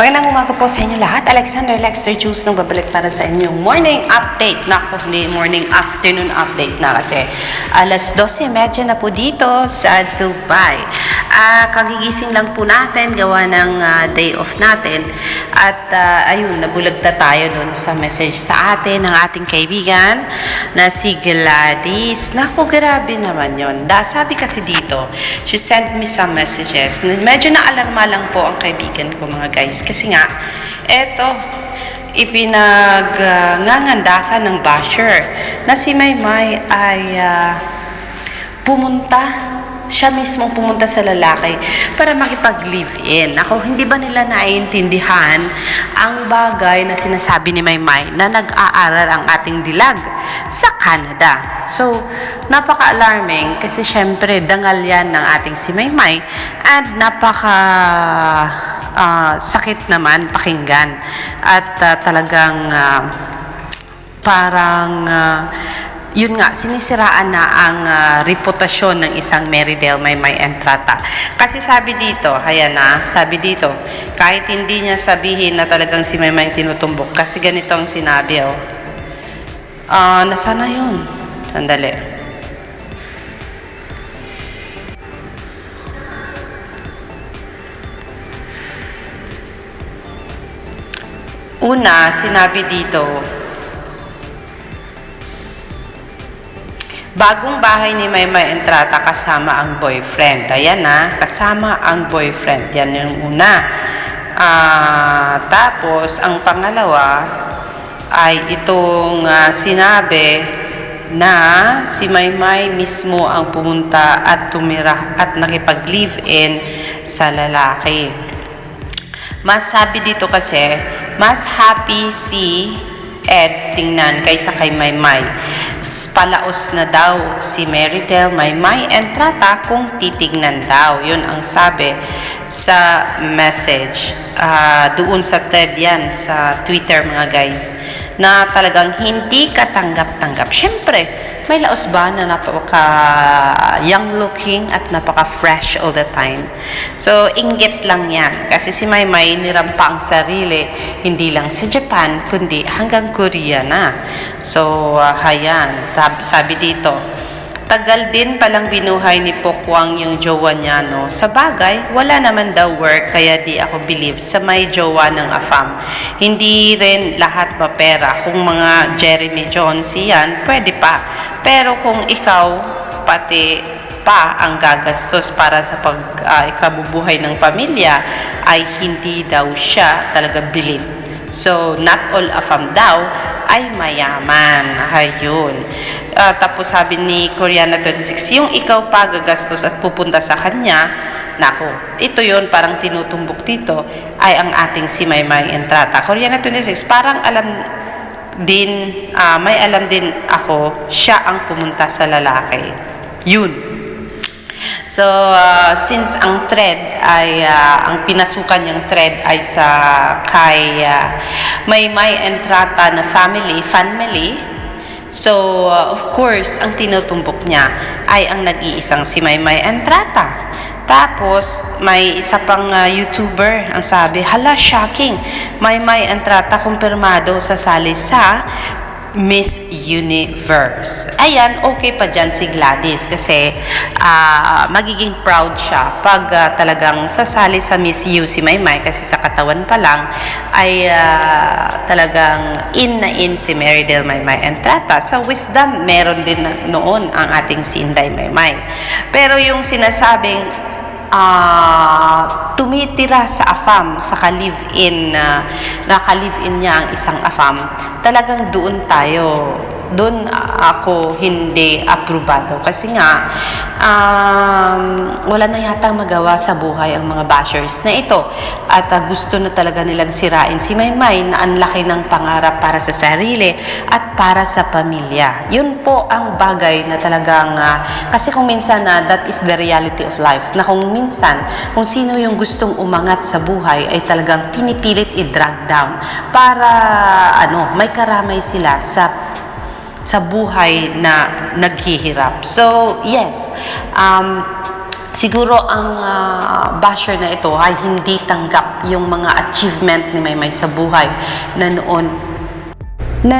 Magandang umaga po sa inyo lahat. Alexander Lexter Juice nang babalik para sa inyong morning update. Naku, hindi morning, afternoon update na kasi alas 12:30 na po dito sa Dubai. Kagigising lang po natin, gawa ng day off natin. At ayun, nabulagta tayo doon sa message sa atin ng ating kaibigan na si Gladys. Naku, grabe naman yun. Sabi kasi dito, she sent me some messages. Medyo na-alarma lang po ang kaibigan ko mga guys. Kasi nga, eto, ipinag-ngangandakan ng basher na si Maymay ay siya mismo pumunta sa lalaki para makipag-live-in. Ako, hindi ba nila naiintindihan ang bagay na sinasabi ni Maymay na nag-aaral ang ating dilag sa Canada? So, napaka-alarming kasi syempre dangal yan ng ating si Maymay and sakit naman pakinggan at talagang yun nga, sinisiraan na ang reputasyon ng isang Meridel Maymay Entrata. Kasi sabi dito, kahit hindi niya sabihin na talagang si Maymay tinutumbok, kasi ganito ang sinabi, nasaan na yun? Sandali. Una, sinabi dito, bagong bahay ni Maymay Entrata kasama ang boyfriend. Ayan kasama ang boyfriend. Yan yung una. Tapos, ang pangalawa ay itong sinabi na si Maymay mismo ang pumunta at tumira at nakipag-live-in sa lalaki. Mas sabi dito kasi, mas happy si Ed tingnan kaysa kay Maymay. Palaos na daw si Meridel Maymay Entrata kung titignan daw. Yun ang sabi sa message. Doon sa thread yan, sa Twitter mga guys, na talagang hindi katanggap-tanggap. Syempre, may laos ba na napaka-young looking at napaka-fresh all the time? So, inggit lang yan. Kasi si Maymay nirampa ang sarili, hindi lang sa Japan, kundi hanggang Korea na. So, hayan. Sabi dito, tagal din palang binuhay ni Pokwang yung jowa niya, no? Sa bagay, wala naman daw work, kaya di ako believe sa may jowa ng AFAM. Hindi rin lahat mapera. Kung mga Jeremy Jones yan, pwede pa. Pero kung ikaw, pati pa ang gagastos para sa ikabubuhay ng pamilya, ay hindi daw siya talaga believe. So, not all AFAM daw ay mayaman. Ayun. Tapos sabi ni Koreana 26, yung ikaw pa gagastos at pupunta sa kanya, nako, ito yun, parang tinutumbok dito, ay ang ating si Maymay Entrata. Koreana 26, parang may alam din ako, siya ang pumunta sa lalaki. Yun. So, since ang thread ay, ang pinasukan niyang thread ay sa kay Maymay Entrata na family, so, of course, ang tinutumbok niya ay ang nag-iisang si Maymay Entrata. Tapos, may isa pang YouTuber ang sabi, hala, shocking, Maymay Entrata kumpirmado sasali sa Miss Universe. Ayan, okay pa dyan si Gladys kasi magiging proud siya pag talagang sasali sa Miss U si Maymay kasi sa katawan pa lang ay talagang in si Meridel Maymay Entrata. Sa Wisdom, meron din noon ang ating si Inday Maymay. Pero yung sinasabing tumitira sa AFAM, sa ka-live-in, naka-live-in niya ang isang AFAM, talagang doon ako hindi aprobado. Kasi nga, wala na yata magawa sa buhay ang mga bashers na ito. At gusto na talaga nilang sirain si Maymay na ang laki ng pangarap para sa sarili at para sa pamilya. Yun po ang bagay na talagang, kasi kung minsan that is the reality of life, na kung minsan, kung sino yung gustong umangat sa buhay ay talagang pinipilit i-drag down para may karamay sila sa buhay na naghihirap. So, yes, Siguro ang basher na ito ay hindi tanggap yung mga achievement ni Maymay sa buhay na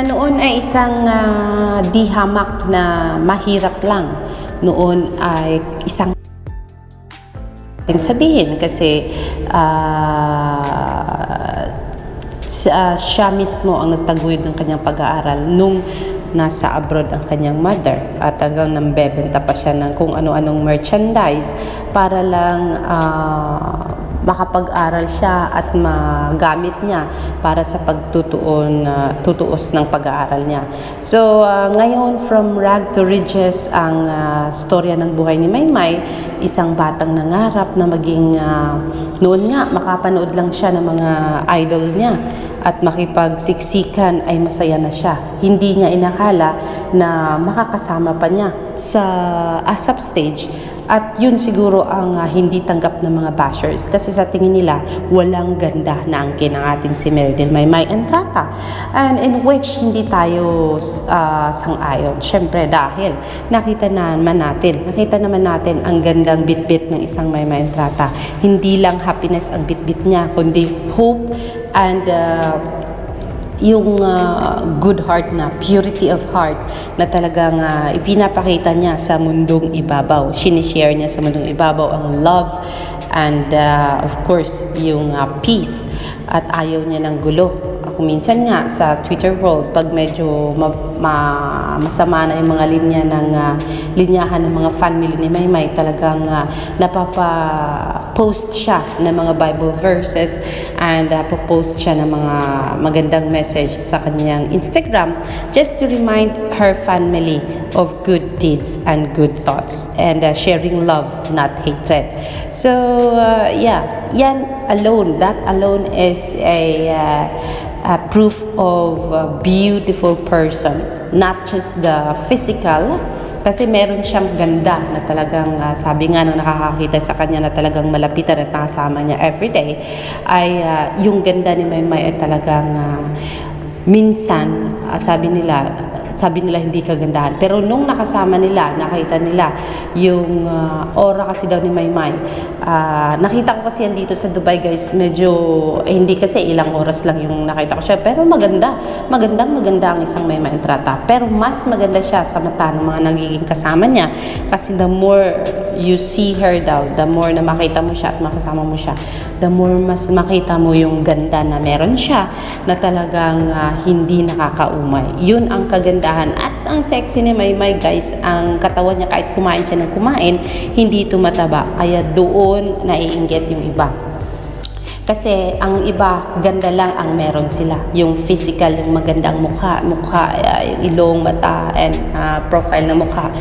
noon ay isang di hamak na mahirap lang. Noon ay isang sabihin kasi siya mismo ang nagtaguyod ng kanyang pag-aaral nung nasa abroad ang kanyang mother at talagang nambebenta pa siya ng kung ano-anong merchandise para lang makapag-aral siya at magamit niya para sa tutuos ng pag-aaral niya. So, ngayon from rag to riches ang storya ng buhay ni Maymay, isang batang nangarap na maging noon nga makapanood lang siya ng mga idol niya at makipagsiksikan ay masaya na siya. Hindi niya inakala na makakasama pa niya sa ASAP stage. At yun siguro ang hindi tanggap ng mga bashers kasi sa tingin nila walang ganda na angkin ng ating si Meridel Maymay Entrata, and in which hindi tayo sang-ayon. Syempre dahil nakita naman natin ang gandang bitbit ng isang Maymay Entrata. Hindi lang happiness ang bitbit niya kundi hope and yung good heart na purity of heart na talagang ipinapakita niya sa mundong ibabaw. Sinishare niya sa mundong ibabaw ang love and of course yung peace at ayaw niya ng gulo. Ako minsan nga sa Twitter world pag medyo masama na yung mga linyahan ng mga family ni Maymay, talagang napapa-post siya ng mga Bible verses and post siya ng mga magandang message sa kanyang Instagram just to remind her family of good deeds and good thoughts and sharing love, not hatred. So that alone is a proof of a beautiful person, not just the physical, kasi meron siyang ganda na talagang sabi nga nang nakakakita sa kanya na talagang malapitan at nakasama niya everyday ay yung ganda ni Maymay ay talagang minsan sabi nila hindi kagandahan. Pero nung nakasama nila, nakita nila yung aura kasi daw ni Maymay. Nakita ko kasi yan dito sa Dubai, guys. Medyo, hindi kasi ilang oras lang yung nakita ko siya. Pero maganda. Maganda ang isang Maymay Entrata. Pero mas maganda siya sa mata ng mga nagiging kasama niya. Kasi the more you see her daw, the more na makita mo siya at makasama mo siya, the more mas makita mo yung ganda na meron siya na talagang hindi nakakaumay. Yun ang kagandahan. At ang sexy ni Maymay, guys, ang katawan niya kahit kumain siya ng kumain, hindi tumataba. Kaya doon naiinggit yung iba. Kasi ang iba, ganda lang ang meron sila. Yung physical, yung magandang mukha, yung ilong, mata, and profile ng mukha.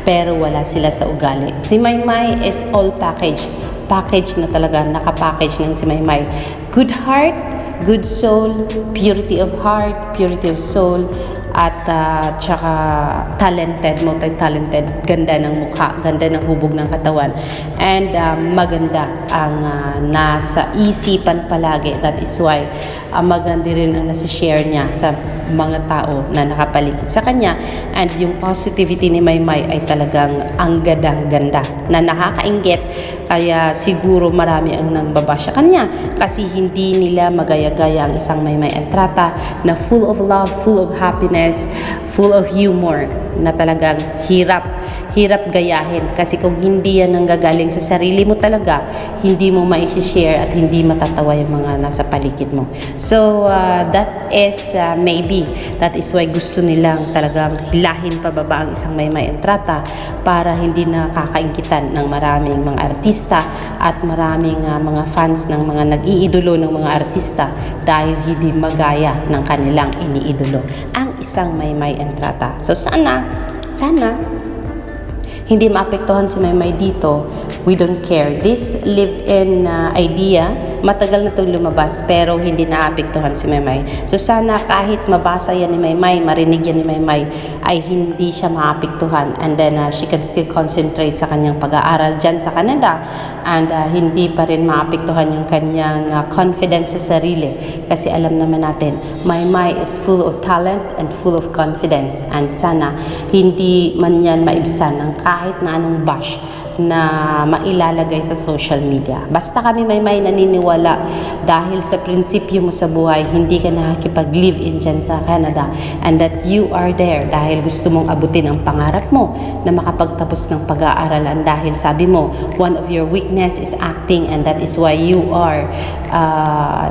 Pero wala sila sa ugali. Si Maymay is all package na talaga, nakapackage ng si Maymay. Good heart, good soul, purity of heart, purity of soul, at tsaka multi-talented, ganda ng mukha, ganda ng hubog ng katawan, and maganda ang nasa isipan palagi. That is why maganda rin ang nasi-share niya sa mga tao na nakapaligid sa kanya, and yung positivity ni Maymay ay talagang ang ganda na nakakainggit. Kaya siguro marami ang nangbabasya kanya kasi hindi nila magaya-gaya ang isang Maymay Entrata na full of love, full of happiness, full of humor, na talagang hirap gayahin. Kasi kung hindi yan nanggagaling sa sarili mo talaga, hindi mo ma-share at hindi matatawa yung mga nasa paligid mo. So, that is that is why gusto nilang talagang hilahin pababa ang isang Maymay Entrata para hindi nakakainggitan ng maraming mga artista at maraming mga fans ng mga nag-iidolo ng mga artista dahil hindi magaya ng kanilang iniidolo ang isang Maymay Entrata. So, sana hindi maapektuhan si Maymay dito. We don't care. This live-in idea, matagal na itong lumabas pero hindi naapektuhan si Maymay. So sana kahit mabasa yan ni Maymay, marinig yan ni Maymay, ay hindi siya maapektuhan, and then she can still concentrate sa kanyang pag-aaral dyan sa Canada, and hindi pa rin maapektuhan yung kanyang confidence sa sarili. Kasi alam naman natin, Maymay is full of talent and full of confidence, and sana hindi man yan maibsan ng kahit na anong bash na mailalagay sa social media. Basta kami may naniniwala dahil sa prinsipyo mo sa buhay, hindi ka nakakipag-live-in dyan sa Canada, and that you are there dahil gusto mong abutin ang pangarap mo na makapagtapos ng pag-aaralan, dahil sabi mo, one of your weakness is acting, and that is why you are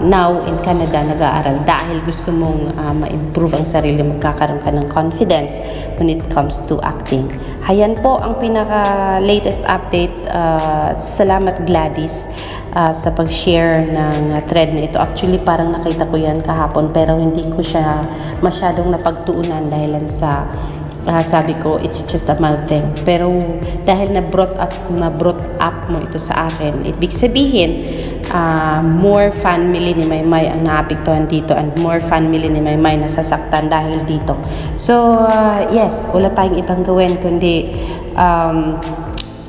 now in Canada nag-aaral dahil gusto mong ma-improve ang sarili, magkakaroon ka ng confidence when it comes to acting. Ayan po ang pinaka-latest update. Salamat Gladys sa pag-share ng thread na ito. Actually, parang nakita ko yan kahapon pero hindi ko siya masyadong napagtuunan dahil sa sabi ko, it's just a mild thing. Pero dahil na-brought up mo ito sa akin, ibig sabihin, more family ni Maymay ang naapektuhan dito, and more family ni Maymay nasasaktan dahil dito. So, yes, wala tayong ibang gawin kundi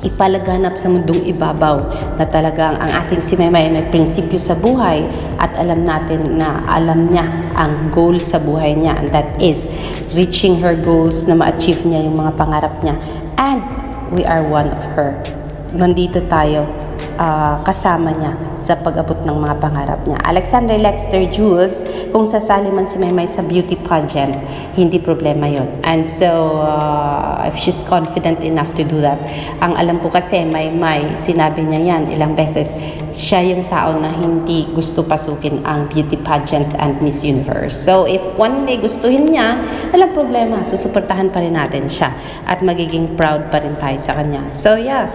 ipalaganap sa mundong ibabaw na talagang ang ating si Maymay ay may prinsipyo sa buhay at alam natin na alam niya ang goal sa buhay niya, and that is reaching her goals, na ma-achieve niya yung mga pangarap niya, and we are one of her. Nandito tayo kasama niya sa pag-abot ng mga pangarap niya. Alexander Lexter Jules, kung sasali man si Maymay sa beauty pageant, hindi problema yon. And so, if she's confident enough to do that, ang alam ko kasi Maymay, sinabi niya yan ilang beses, siya yung tao na hindi gusto pasukin ang beauty pageant and Miss Universe. So, if one day gustuhin niya, walang problema, susuportahan pa rin natin siya at magiging proud pa rin tayo sa kanya. So, yeah.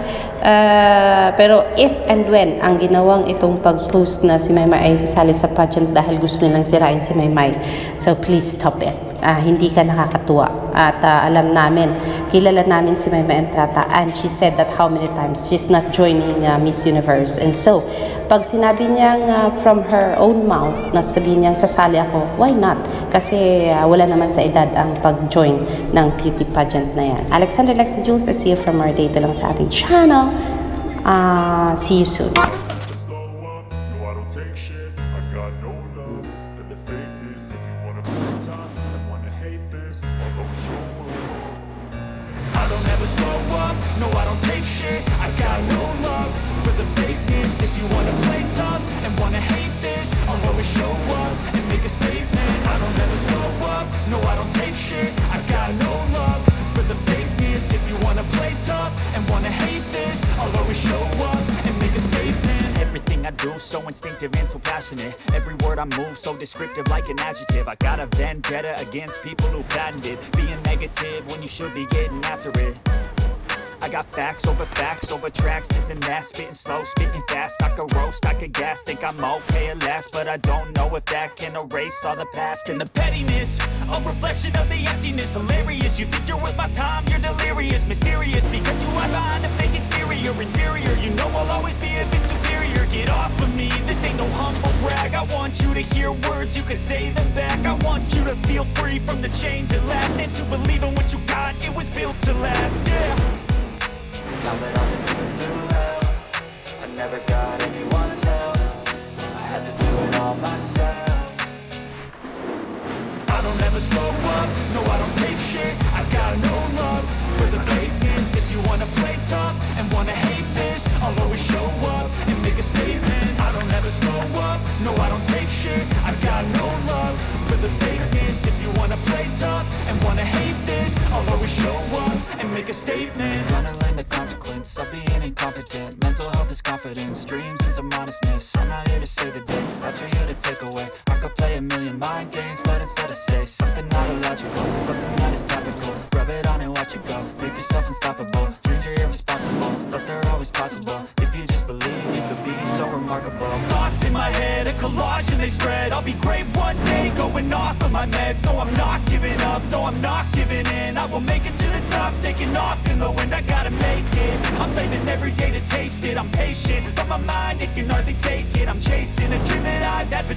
Pero if and when ang ginawang itong pag-post na si Maymay ay sasali sa pageant dahil gusto nilang sirain si Maymay, so please stop it. Hindi ka nakakatuwa. At alam namin, kilala namin si Maymay Entrata, and she said that how many times she's not joining Miss Universe. And so, pag sinabi niyang from her own mouth na sabihin niyang sasali ako, why not? Kasi wala naman sa edad ang pag-join ng beauty pageant na yan. Alexander Lexter Jules, I see you from our data lang sa ating channel. See you soon. No, I don't take shit. I got no love for the fakeness. If you wanna play tough and wanna hate this, I'll always show up and make a statement. I don't ever slow up. No, I don't take shit. I got no love for the fakeness. If you wanna play tough and wanna hate this, I'll always show up and make a statement. Everything I do so instinctive and so passionate. Every word I move so descriptive like an adjective. I got a vendetta against people who patented being negative when you should be getting after it. I got facts over tracks, this and that, spitting slow, spitting fast. I could roast, I could gas, think I'm okay at last, but I don't know if that can erase all the past. And the pettiness, a reflection of the emptiness. Hilarious, you think you're worth my time, you're delirious. Mysterious, because you hide behind a fake exterior. Inferior, you know I'll always be a bit superior. Get off of me, this ain't no humble brag. I want you to hear words, you can say them back. I want you to feel free from the chains at last, and to believe in what you got, it was built to last, yeah. Now that I've been put through hell, I never got anyone's help. I had to do it all myself. I don't ever slow up, no I don't take shit. I got no love for the fakeness. If you wanna play tough and wanna hate this, I'll always show up and make a statement. I don't ever slow up, no I don't take shit. I got no love for the fakeness. If you wanna play tough and wanna hate this, I'll always show up and make a statement. Gonna learn the consequence of being incompetent. Mental health is confidence, dreams and some honestness. I'm not here to save the day, that's for you to take away. I could play a million mind games, but instead I say something not illogical, something that is topical. Rub it on and watch it go, make yourself unstoppable. Dreams are irresponsible, but they're always possible. If you just believe, you could be so remarkable. Thoughts in my head, a collage and they spread. I'll be great one day, going off of my meds. No, I'm not giving up, no, I'm not giving in. I will make it to the top, taking off in the wind. I gotta make it, I'm saving every day to taste it. I'm patient, but my mind, it can hardly take it. I'm chasing a dream that I've had for